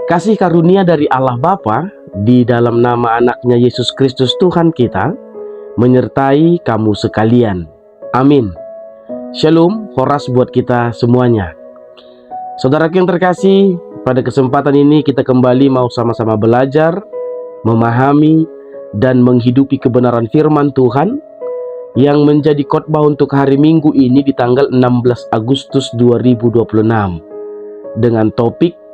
Kasih karunia dari Allah Bapa di dalam nama anaknya Yesus Kristus Tuhan kita menyertai kamu sekalian. Amin. Shalom, horas buat kita semuanya. Saudara yang terkasih, pada kesempatan ini kita kembali mau sama-sama belajar, memahami, dan menghidupi kebenaran firman Tuhan yang menjadi khotbah untuk hari Minggu ini di tanggal 16 Agustus 2026 dengan topik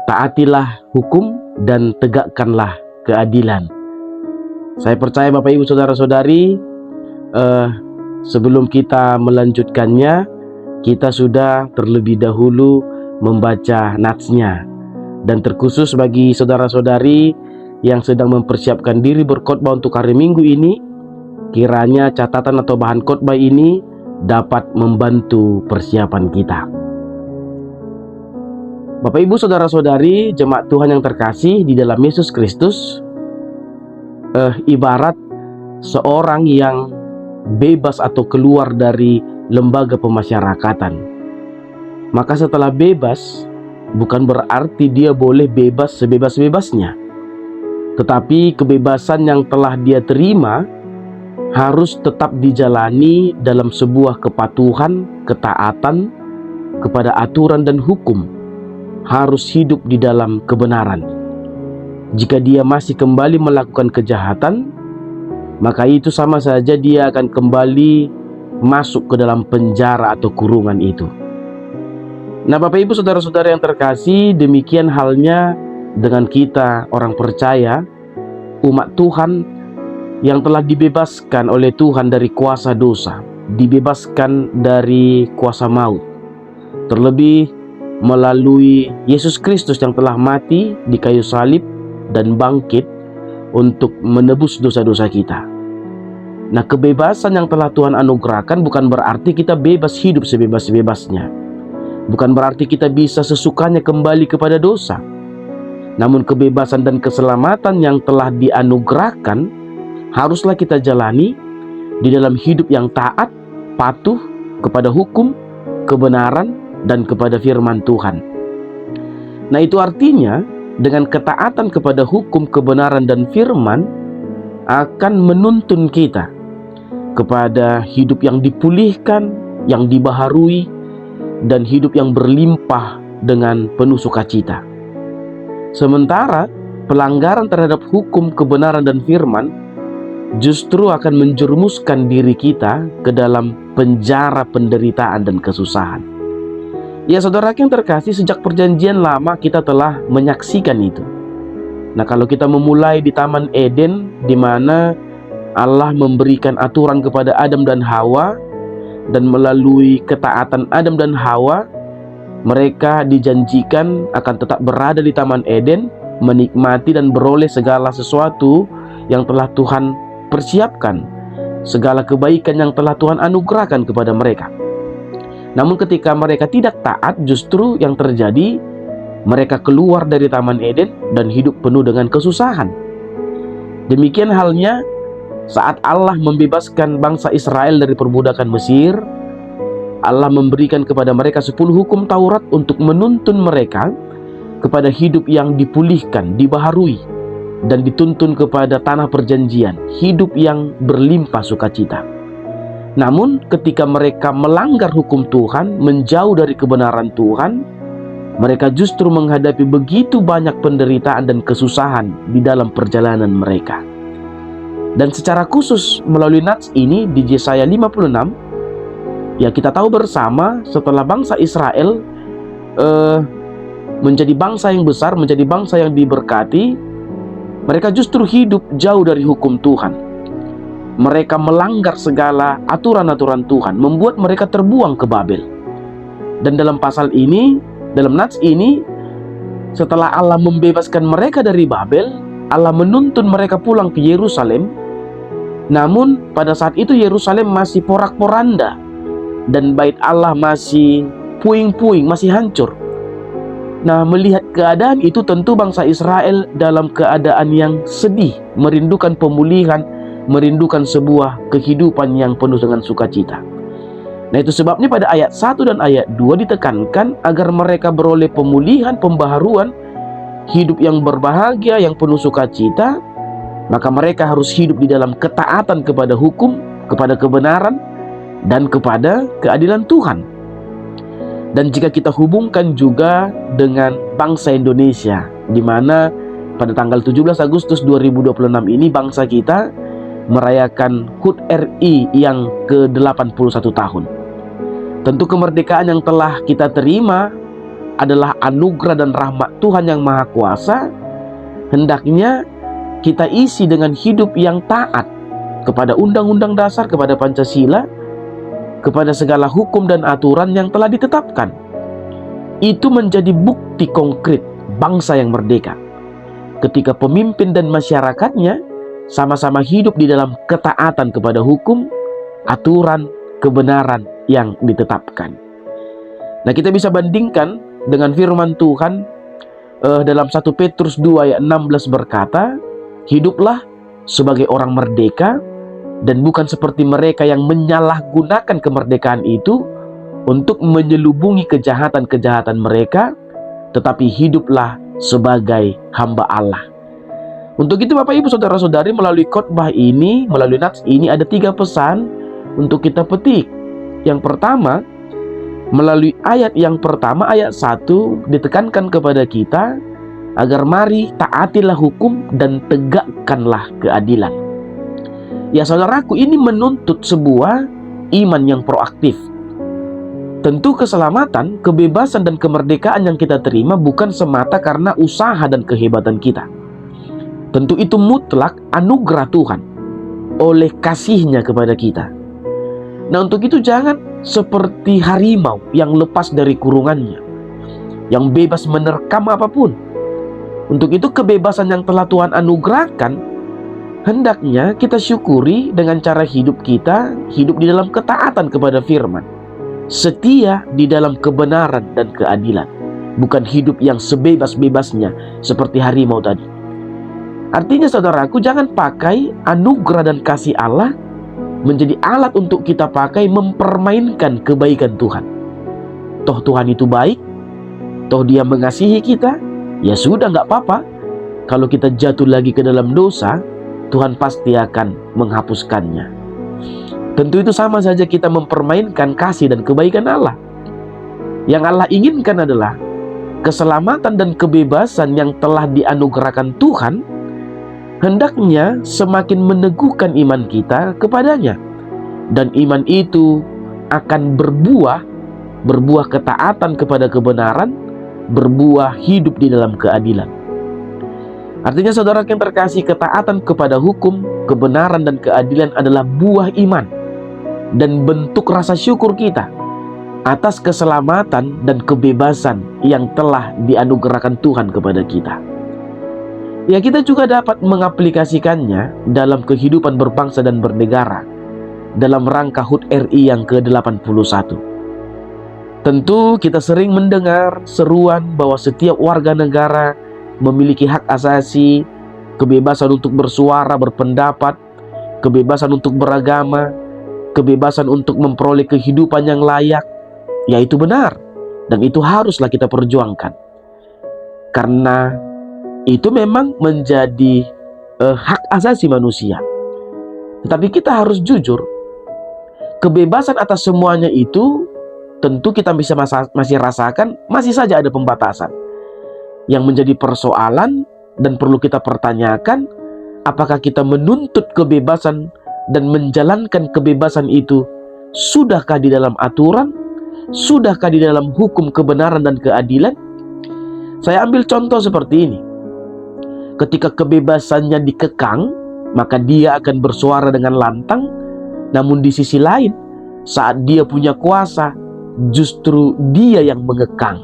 taatilah hukum dan tegakkanlah keadilan. Saya percaya Bapak Ibu Saudara-saudari, sebelum kita melanjutkannya, kita sudah terlebih dahulu membaca natsnya. Dan terkhusus bagi saudara-saudari yang sedang mempersiapkan diri berkhotbah untuk hari Minggu ini, kiranya catatan atau bahan khotbah ini dapat membantu persiapan kita. Bapak Ibu Saudara-saudari, jemaat Tuhan yang terkasih di dalam Yesus Kristus, ibarat seorang yang bebas atau keluar dari lembaga pemasyarakatan. Maka setelah bebas, bukan berarti dia boleh bebas sebebas-bebasnya. Tetapi kebebasan yang telah dia terima harus tetap dijalani dalam sebuah kepatuhan, ketaatan kepada aturan dan hukum. Harus hidup di dalam kebenaran. Jika dia masih kembali melakukan kejahatan, maka itu sama saja dia akan kembali masuk ke dalam penjara atau kurungan itu. Nah, Bapak Ibu Saudara-saudara yang terkasih, demikian halnya dengan kita orang percaya, umat Tuhan yang telah dibebaskan oleh Tuhan dari kuasa dosa, dibebaskan dari kuasa maut, terlebih melalui Yesus Kristus yang telah mati di kayu salib dan bangkit untuk menebus dosa-dosa kita. Nah, kebebasan yang telah Tuhan anugerahkan bukan berarti kita bebas hidup sebebas-bebasnya. Bukan berarti kita bisa sesukanya kembali kepada dosa. Namun kebebasan dan keselamatan yang telah dianugerahkan haruslah kita jalani di dalam hidup yang taat, patuh kepada hukum, kebenaran, dan kepada firman Tuhan. Nah, itu artinya dengan ketaatan kepada hukum, kebenaran, dan firman akan menuntun kita kepada hidup yang dipulihkan, yang dibaharui, dan hidup yang berlimpah dengan penuh sukacita. Sementara pelanggaran terhadap hukum, kebenaran, dan firman justru akan menjerumuskan diri kita ke dalam penjara penderitaan dan kesusahan. Ya, saudara yang terkasih, sejak perjanjian lama kita telah menyaksikan itu. Nah, kalau kita memulai di Taman Eden, di mana Allah memberikan aturan kepada Adam dan Hawa, dan melalui ketaatan Adam dan Hawa, mereka dijanjikan akan tetap berada di Taman Eden, menikmati dan beroleh segala sesuatu yang telah Tuhan persiapkan, segala kebaikan yang telah Tuhan anugerahkan kepada mereka. Namun ketika mereka tidak taat, justru yang terjadi mereka keluar dari Taman Eden dan hidup penuh dengan kesusahan. Demikian halnya saat Allah membebaskan bangsa Israel dari perbudakan Mesir. Allah memberikan kepada mereka 10 hukum Taurat untuk menuntun mereka kepada hidup yang dipulihkan, dibaharui, dan dituntun kepada tanah perjanjian, hidup yang berlimpah sukacita. Namun ketika mereka melanggar hukum Tuhan, menjauh dari kebenaran Tuhan, mereka justru menghadapi begitu banyak penderitaan dan kesusahan di dalam perjalanan mereka. Dan secara khusus melalui nats ini di Yesaya 56, ya kita tahu bersama setelah bangsa Israel menjadi bangsa yang besar, menjadi bangsa yang diberkati, mereka justru hidup jauh dari hukum Tuhan. Mereka melanggar segala aturan-aturan Tuhan, membuat mereka terbuang ke Babel. Dan dalam pasal ini, dalam nats ini, setelah Allah membebaskan mereka dari Babel, Allah menuntun mereka pulang ke Yerusalem. Namun pada saat itu Yerusalem masih porak-poranda, dan bait Allah masih puing-puing, masih hancur. Nah, melihat keadaan itu, tentu bangsa Israel dalam keadaan yang sedih, merindukan pemulihan, merindukan sebuah kehidupan yang penuh dengan sukacita. Nah, itu sebabnya pada ayat 1 dan ayat 2 ditekankan agar mereka beroleh pemulihan, pembaharuan, hidup yang berbahagia, yang penuh sukacita, maka mereka harus hidup di dalam ketaatan kepada hukum, kepada kebenaran, dan kepada keadilan Tuhan. Dan jika kita hubungkan juga dengan bangsa Indonesia, di mana pada tanggal 17 Agustus 2026 ini bangsa kita merayakan HUT RI yang ke-81 tahun. Tentu kemerdekaan yang telah kita terima adalah anugerah dan rahmat Tuhan yang Maha Kuasa. Hendaknya kita isi dengan hidup yang taat kepada Undang-Undang Dasar, kepada Pancasila, kepada segala hukum dan aturan yang telah ditetapkan. Itu menjadi bukti konkret bangsa yang merdeka, ketika pemimpin dan masyarakatnya sama-sama hidup di dalam ketaatan kepada hukum, aturan, kebenaran yang ditetapkan. Nah, kita bisa bandingkan dengan firman Tuhan dalam 1 Petrus 2 ayat 16 berkata, hiduplah sebagai orang merdeka dan bukan seperti mereka yang menyalahgunakan kemerdekaan itu untuk menyelubungi kejahatan-kejahatan mereka, tetapi hiduplah sebagai hamba Allah. Untuk itu Bapak Ibu Saudara-saudari, melalui khotbah ini, melalui nats ini ada 3 pesan untuk kita petik. Yang pertama, melalui ayat yang pertama, ayat 1, ditekankan kepada kita agar mari taatilah hukum dan tegakkanlah keadilan. Ya saudaraku, ini menuntut sebuah iman yang proaktif. Tentu keselamatan, kebebasan dan kemerdekaan yang kita terima bukan semata karena usaha dan kehebatan kita. Tentu itu mutlak anugerah Tuhan oleh kasih-Nya kepada kita. Nah, untuk itu jangan seperti harimau yang lepas dari kurungannya, yang bebas menerkam apapun. Untuk itu kebebasan yang telah Tuhan anugerahkan, hendaknya kita syukuri dengan cara hidup kita, hidup di dalam ketaatan kepada firman, setia di dalam kebenaran dan keadilan, bukan hidup yang sebebas-bebasnya seperti harimau tadi. Artinya saudaraku, jangan pakai anugerah dan kasih Allah menjadi alat untuk kita pakai mempermainkan kebaikan Tuhan. Toh Tuhan itu baik, toh Dia mengasihi kita, ya sudah, nggak apa-apa. Kalau kita jatuh lagi ke dalam dosa, Tuhan pasti akan menghapuskannya. Tentu itu sama saja kita mempermainkan kasih dan kebaikan Allah. Yang Allah inginkan adalah keselamatan dan kebebasan yang telah dianugerahkan Tuhan, hendaknya semakin meneguhkan iman kita kepadanya. Dan iman itu akan berbuah ketaatan kepada kebenaran, berbuah hidup di dalam keadilan. Artinya saudara yang terkasih, ketaatan kepada hukum, kebenaran dan keadilan adalah buah iman dan bentuk rasa syukur kita atas keselamatan dan kebebasan yang telah dianugerahkan Tuhan kepada kita. Ya, kita juga dapat mengaplikasikannya dalam kehidupan berbangsa dan bernegara dalam rangka HUT RI yang ke-81. Tentu kita sering mendengar seruan bahwa setiap warga negara memiliki hak asasi, kebebasan untuk bersuara, berpendapat, kebebasan untuk beragama, kebebasan untuk memperoleh kehidupan yang layak. Ya, itu benar, dan itu haruslah kita perjuangkan, karena itu memang menjadi hak asasi manusia. Tetapi kita harus jujur, kebebasan atas semuanya itu tentu kita bisa masih rasakan, masih saja ada pembatasan. Yang menjadi persoalan dan perlu kita pertanyakan, apakah kita menuntut kebebasan dan menjalankan kebebasan itu sudahkah di dalam aturan, sudahkah di dalam hukum kebenaran dan keadilan? Saya ambil contoh seperti ini. Ketika kebebasannya dikekang, maka dia akan bersuara dengan lantang. Namun di sisi lain, saat dia punya kuasa, justru dia yang mengekang.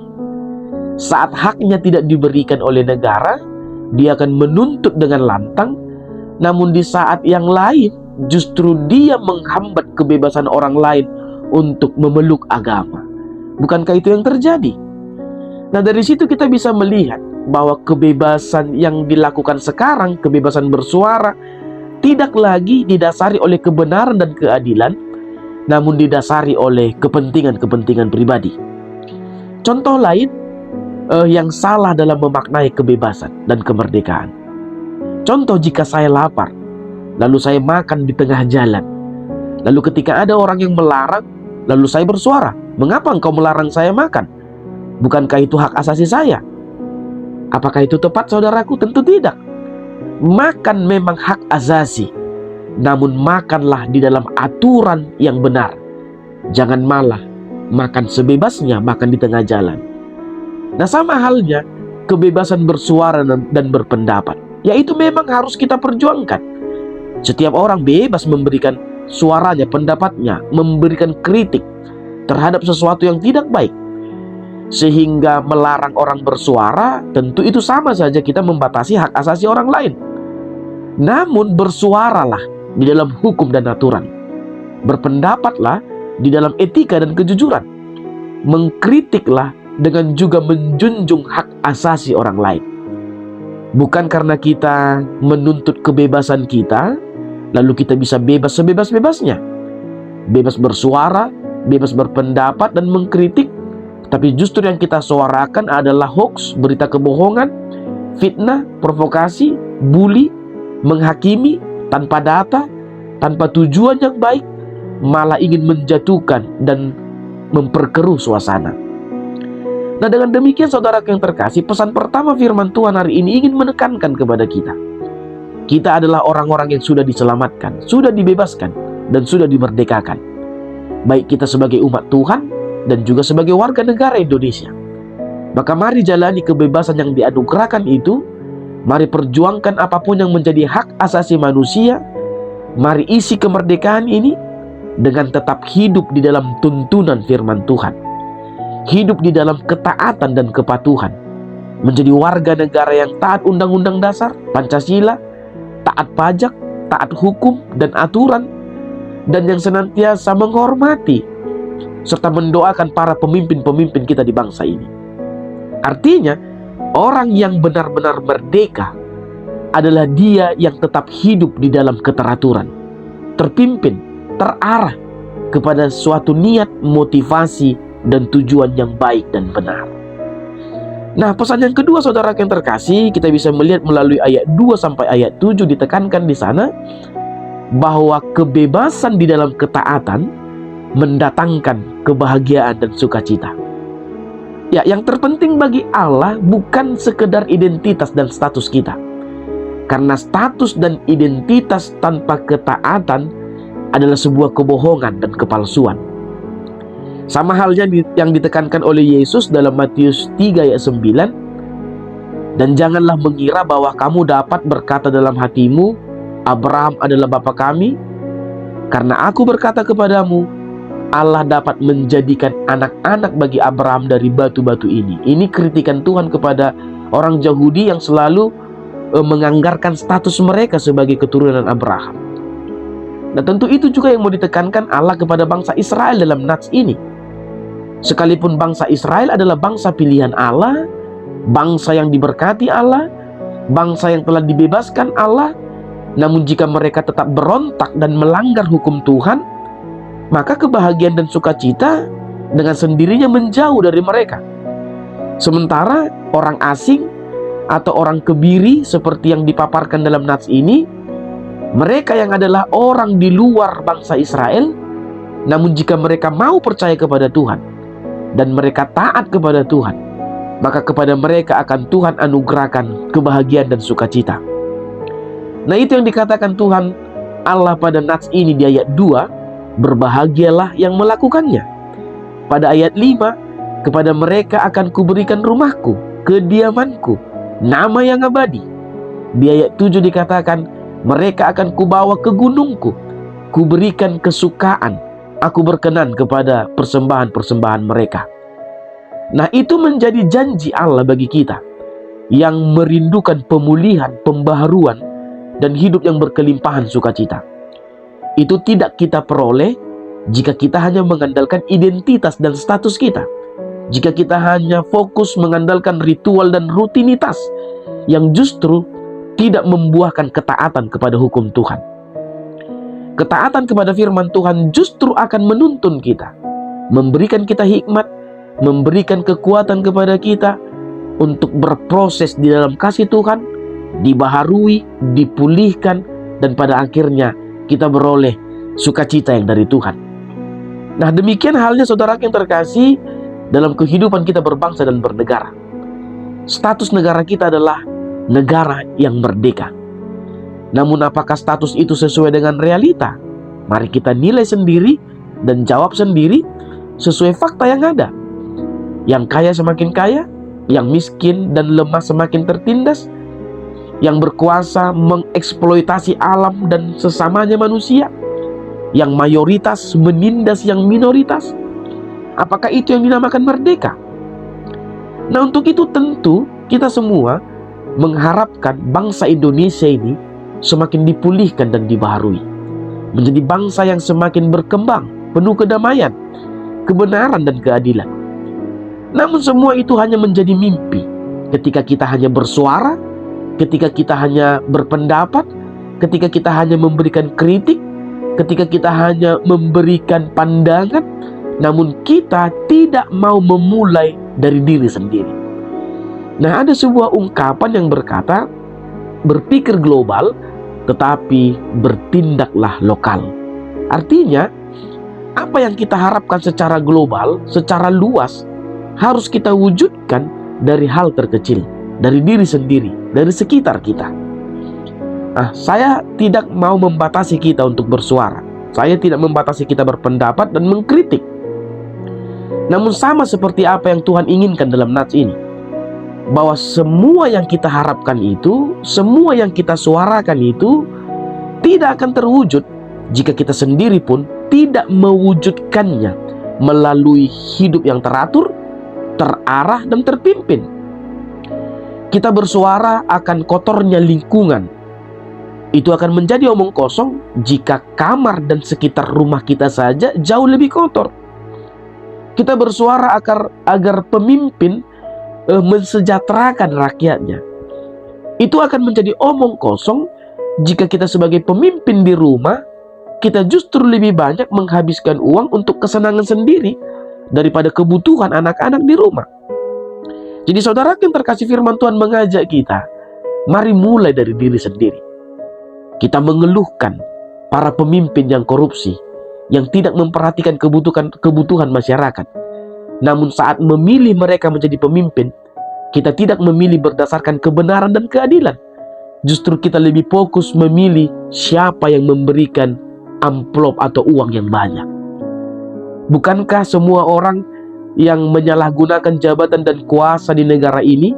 Saat haknya tidak diberikan oleh negara, dia akan menuntut dengan lantang. Namun di saat yang lain, justru dia menghambat kebebasan orang lain untuk memeluk agama. Bukankah itu yang terjadi? Nah, dari situ kita bisa melihat bahwa kebebasan yang dilakukan sekarang, kebebasan bersuara, tidak lagi didasari oleh kebenaran dan keadilan, namun didasari oleh kepentingan-kepentingan pribadi. Contoh lain, yang salah dalam memaknai kebebasan dan kemerdekaan. Contoh, jika saya lapar, lalu saya makan di tengah jalan, lalu ketika ada orang yang melarang, lalu saya bersuara, "Mengapa engkau melarang saya makan? Bukankah itu hak asasi saya?" Apakah itu tepat, saudaraku? Tentu tidak. Makan memang hak asasi, namun makanlah di dalam aturan yang benar. Jangan malah makan sebebasnya, makan di tengah jalan. Nah, sama halnya kebebasan bersuara dan berpendapat, yaitu memang harus kita perjuangkan. Setiap orang bebas memberikan suaranya, pendapatnya, memberikan kritik terhadap sesuatu yang tidak baik. Sehingga melarang orang bersuara, tentu itu sama saja kita membatasi hak asasi orang lain. Namun bersuaralah di dalam hukum dan aturan. Berpendapatlah di dalam etika dan kejujuran. Mengkritiklah dengan juga menjunjung hak asasi orang lain. Bukan karena kita menuntut kebebasan kita, lalu kita bisa bebas sebebas-bebasnya. Bebas bersuara, bebas berpendapat dan mengkritik. Tapi justru yang kita suarakan adalah hoax, berita kebohongan, fitnah, provokasi, bully, menghakimi tanpa data, tanpa tujuan yang baik, malah ingin menjatuhkan dan memperkeruh suasana. Nah, dengan demikian saudara yang terkasih, pesan pertama firman Tuhan hari ini ingin menekankan kepada kita. Kita adalah orang-orang yang sudah diselamatkan, sudah dibebaskan, dan sudah dimerdekakan. Baik kita sebagai umat Tuhan dan juga sebagai warga negara Indonesia. Maka mari jalani kebebasan yang dianugerahkan itu. Mari perjuangkan apapun yang menjadi hak asasi manusia. Mari isi kemerdekaan ini dengan tetap hidup di dalam tuntunan firman Tuhan. Hidup di dalam ketaatan dan kepatuhan. Menjadi warga negara yang taat undang-undang dasar, Pancasila, taat pajak, taat hukum dan aturan, dan yang senantiasa menghormati serta mendoakan para pemimpin-pemimpin kita di bangsa ini. Artinya, orang yang benar-benar merdeka adalah dia yang tetap hidup di dalam keteraturan, terpimpin, terarah kepada suatu niat, motivasi, dan tujuan yang baik dan benar. Nah, pesan yang kedua saudara yang terkasih, kita bisa melihat melalui ayat 2 sampai ayat 7 ditekankan di sana bahwa kebebasan di dalam ketaatan mendatangkan kebahagiaan dan sukacita. Ya, yang terpenting bagi Allah bukan sekedar identitas dan status kita. Karena status dan identitas tanpa ketaatan adalah sebuah kebohongan dan kepalsuan. Sama halnya yang ditekankan oleh Yesus dalam Matius 3 ayat 9. Dan janganlah mengira bahwa kamu dapat berkata dalam hatimu, Abraham adalah bapa kami, karena aku berkata kepadamu, Allah dapat menjadikan anak-anak bagi Abraham dari batu-batu ini. Ini kritikan Tuhan kepada orang Yahudi yang selalu menganggarkan status mereka sebagai keturunan Abraham. Nah, tentu itu juga yang mau ditekankan Allah kepada bangsa Israel dalam nats ini. Sekalipun bangsa Israel adalah bangsa pilihan Allah, bangsa yang diberkati Allah, bangsa yang telah dibebaskan Allah, namun jika mereka tetap berontak dan melanggar hukum Tuhan, maka kebahagiaan dan sukacita dengan sendirinya menjauh dari mereka. Sementara orang asing atau orang kebiri seperti yang dipaparkan dalam nats ini, mereka yang adalah orang di luar bangsa Israel, namun jika mereka mau percaya kepada Tuhan dan mereka taat kepada Tuhan, maka kepada mereka akan Tuhan anugerahkan kebahagiaan dan sukacita. Nah, itu yang dikatakan Tuhan Allah pada nats ini di ayat 2, berbahagialah yang melakukannya. Pada ayat 5, kepada mereka akan kuberikan rumahku, kediamanku, nama yang abadi. Di ayat 7 dikatakan, mereka akan kubawa ke gunungku, kuberikan kesukaan, aku berkenan kepada persembahan-persembahan mereka. Nah, itu menjadi janji Allah bagi kita yang merindukan pemulihan, pembaharuan, dan hidup yang berkelimpahan sukacita. Itu tidak kita peroleh jika kita hanya mengandalkan identitas dan status kita. Jika kita hanya fokus mengandalkan ritual dan rutinitas yang justru tidak membuahkan ketaatan kepada hukum Tuhan. Ketaatan kepada firman Tuhan justru akan menuntun kita, memberikan kita hikmat, memberikan kekuatan kepada kita, untuk berproses di dalam kasih Tuhan, dibaharui, dipulihkan, dan pada akhirnya kita beroleh sukacita yang dari Tuhan. Nah, demikian halnya saudara yang terkasih dalam kehidupan kita berbangsa dan bernegara. Status negara kita adalah negara yang merdeka. Namun apakah status itu sesuai dengan realita? Mari kita nilai sendiri dan jawab sendiri sesuai fakta yang ada. Yang kaya semakin kaya, yang miskin dan lemah semakin tertindas, yang berkuasa mengeksploitasi alam dan sesamanya manusia, yang mayoritas menindas yang minoritas. Apakah itu yang dinamakan merdeka? Nah, untuk itu tentu kita semua mengharapkan bangsa Indonesia ini semakin dipulihkan dan dibaharui, menjadi bangsa yang semakin berkembang, penuh kedamaian, kebenaran dan keadilan. Namun semua itu hanya menjadi mimpi ketika kita hanya bersuara, ketika kita hanya berpendapat, ketika kita hanya memberikan kritik, ketika kita hanya memberikan pandangan, namun kita tidak mau memulai dari diri sendiri. Nah, ada sebuah ungkapan yang berkata, berpikir global tetapi bertindaklah lokal. Artinya, apa yang kita harapkan secara global, secara luas, harus kita wujudkan dari hal terkecil, dari diri sendiri, dari sekitar kita. Saya tidak mau membatasi kita untuk bersuara. Saya tidak membatasi kita berpendapat dan mengkritik. Namun sama seperti apa yang Tuhan inginkan dalam nats ini, bahwa semua yang kita harapkan itu, semua yang kita suarakan itu tidak akan terwujud jika kita sendiri pun tidak mewujudkannya melalui hidup yang teratur, terarah, dan terpimpin. Kita bersuara akan kotornya lingkungan. Itu akan menjadi omong kosong jika kamar dan sekitar rumah kita saja jauh lebih kotor. Kita bersuara agar pemimpin mensejahterakan rakyatnya. Itu akan menjadi omong kosong jika kita sebagai pemimpin di rumah, kita justru lebih banyak menghabiskan uang untuk kesenangan sendiri daripada kebutuhan anak-anak di rumah. Jadi saudara yang terkasih, firman Tuhan mengajak kita, mari mulai dari diri sendiri. Kita mengeluhkan para pemimpin yang korupsi, yang tidak memperhatikan kebutuhan masyarakat. Namun saat memilih mereka menjadi pemimpin, kita tidak memilih berdasarkan kebenaran dan keadilan. Justru kita lebih fokus memilih siapa yang memberikan amplop atau uang yang banyak. Bukankah semua orang yang menyalahgunakan jabatan dan kuasa di negara ini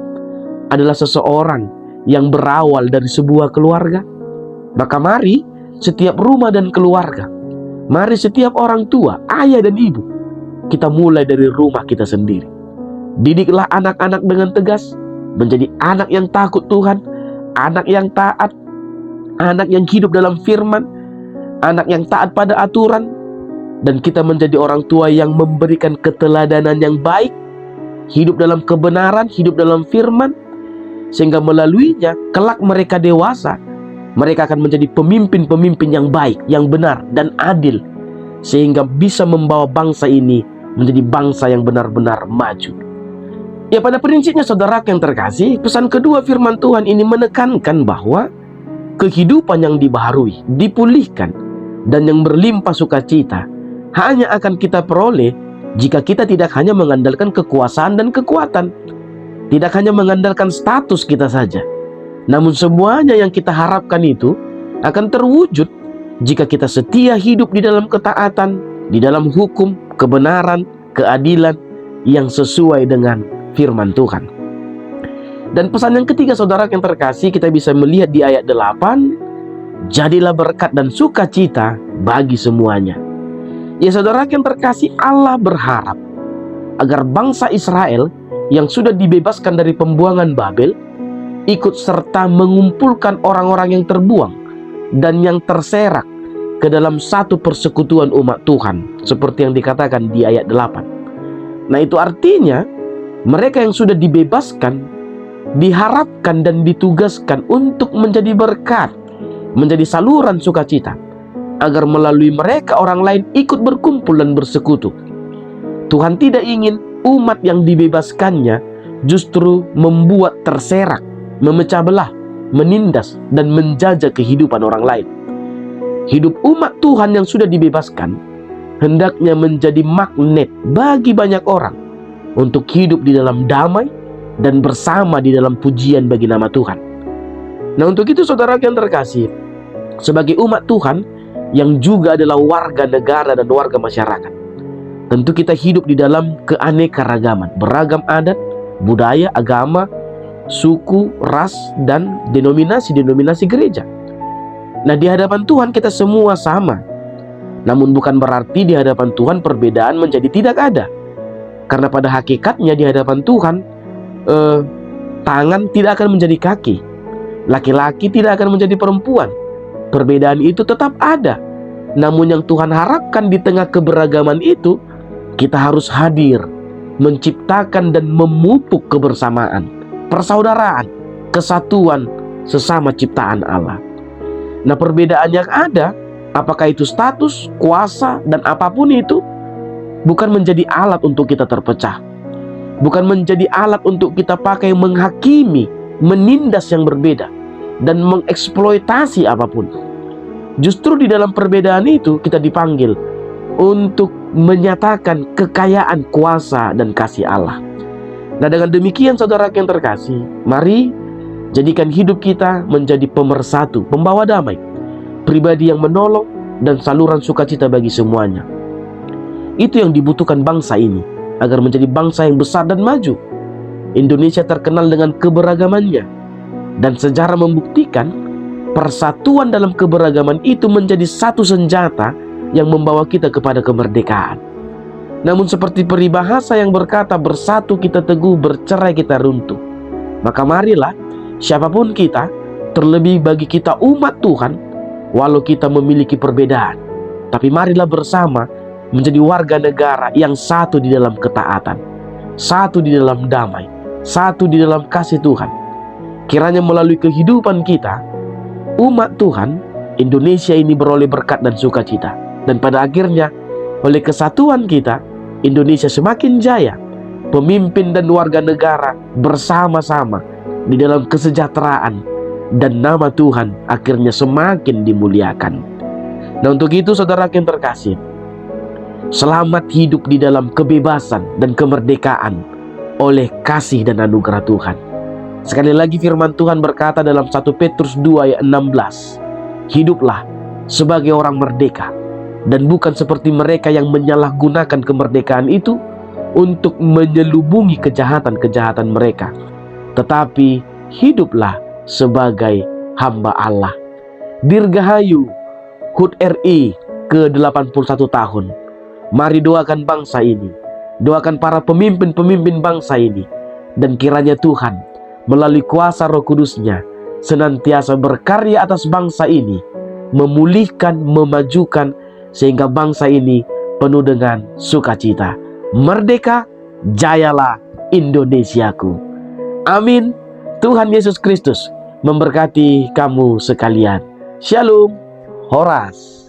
adalah seseorang yang berawal dari sebuah keluarga? Maka mari setiap rumah dan keluarga, mari setiap orang tua, ayah dan ibu, kita mulai dari rumah kita sendiri. Didiklah anak-anak dengan tegas, menjadi anak yang takut Tuhan, anak yang taat, anak yang hidup dalam firman, anak yang taat pada aturan. Dan kita menjadi orang tua yang memberikan keteladanan yang baik, hidup dalam kebenaran, hidup dalam firman, sehingga melaluinya kelak mereka dewasa, mereka akan menjadi pemimpin-pemimpin yang baik, yang benar dan adil, sehingga bisa membawa bangsa ini menjadi bangsa yang benar-benar maju. Ya, pada prinsipnya saudara yang terkasih, pesan kedua firman Tuhan ini menekankan bahwa kehidupan yang dibaharui, dipulihkan, dan yang berlimpah sukacita hanya akan kita peroleh jika kita tidak hanya mengandalkan kekuasaan dan kekuatan, tidak hanya mengandalkan status kita saja, namun semuanya yang kita harapkan itu akan terwujud jika kita setia hidup di dalam ketaatan, di dalam hukum, kebenaran, keadilan yang sesuai dengan firman Tuhan. Dan pesan yang ketiga saudara yang terkasih, kita bisa melihat di ayat 8, jadilah berkat dan sukacita bagi semuanya. Ya saudara yang terkasih, Allah berharap agar bangsa Israel yang sudah dibebaskan dari pembuangan Babel ikut serta mengumpulkan orang-orang yang terbuang dan yang terserak ke dalam satu persekutuan umat Tuhan, seperti yang dikatakan di ayat 8. Nah, itu artinya mereka yang sudah dibebaskan diharapkan dan ditugaskan untuk menjadi berkat, menjadi saluran sukacita, agar melalui mereka orang lain ikut berkumpul dan bersekutu. Tuhan tidak ingin umat yang dibebaskannya justru membuat terserak, memecah belah, menindas, dan menjajah kehidupan orang lain. Hidup umat Tuhan yang sudah dibebaskan hendaknya menjadi magnet bagi banyak orang untuk hidup di dalam damai dan bersama di dalam pujian bagi nama Tuhan. Nah, untuk itu saudara yang terkasih, sebagai umat Tuhan yang juga adalah warga negara dan warga masyarakat, tentu kita hidup di dalam keanekaragaman, beragam adat, budaya, agama, suku, ras, dan denominasi-denominasi gereja. Nah, di hadapan Tuhan kita semua sama. Namun bukan berarti di hadapan Tuhan perbedaan menjadi tidak ada. Karena pada hakikatnya di hadapan Tuhan, tangan tidak akan menjadi kaki, laki-laki tidak akan menjadi perempuan. Perbedaan itu tetap ada. Namun yang Tuhan harapkan di tengah keberagaman itu, kita harus hadir, menciptakan dan memupuk kebersamaan, persaudaraan, kesatuan sesama ciptaan Allah. Nah, perbedaan yang ada, apakah itu status, kuasa, dan apapun itu, bukan menjadi alat untuk kita terpecah, bukan menjadi alat untuk kita pakai menghakimi, menindas yang berbeda, dan mengeksploitasi apapun. Justru di dalam perbedaan itu kita dipanggil untuk menyatakan kekayaan kuasa dan kasih Allah. Nah, dengan demikian saudara yang terkasih, mari jadikan hidup kita menjadi pemersatu, pembawa damai, pribadi yang menolong, dan saluran sukacita bagi semuanya. Itu yang dibutuhkan bangsa ini agar menjadi bangsa yang besar dan maju. Indonesia terkenal dengan keberagamannya, dan sejarah membuktikan persatuan dalam keberagaman itu menjadi satu senjata yang membawa kita kepada kemerdekaan. Namun seperti peribahasa yang berkata, bersatu kita teguh, bercerai kita runtuh. Maka marilah siapapun kita, terlebih bagi kita umat Tuhan, walau kita memiliki perbedaan, tapi marilah bersama menjadi warga negara yang satu di dalam ketaatan, satu di dalam damai, satu di dalam kasih Tuhan. Kiranya melalui kehidupan kita, umat Tuhan, Indonesia ini beroleh berkat dan sukacita. Dan pada akhirnya, oleh kesatuan kita, Indonesia semakin jaya. Pemimpin dan warga negara bersama-sama di dalam kesejahteraan, dan nama Tuhan akhirnya semakin dimuliakan. Nah, untuk itu saudara yang terkasih, selamat hidup di dalam kebebasan dan kemerdekaan oleh kasih dan anugerah Tuhan. Sekali lagi firman Tuhan berkata dalam 1 Petrus 2 ayat 16, hiduplah sebagai orang merdeka, dan bukan seperti mereka yang menyalahgunakan kemerdekaan itu untuk menyelubungi kejahatan-kejahatan mereka, tetapi hiduplah sebagai hamba Allah. Dirgahayu HUT RI ke-81 tahun. Mari doakan bangsa ini, doakan para pemimpin-pemimpin bangsa ini, dan kiranya Tuhan melalui kuasa Roh Kudus-Nya senantiasa berkarya atas bangsa ini, memulihkan, memajukan, sehingga bangsa ini penuh dengan sukacita. Merdeka, jayalah Indonesiaku. Amin. Tuhan Yesus Kristus memberkati kamu sekalian. Shalom. Horas.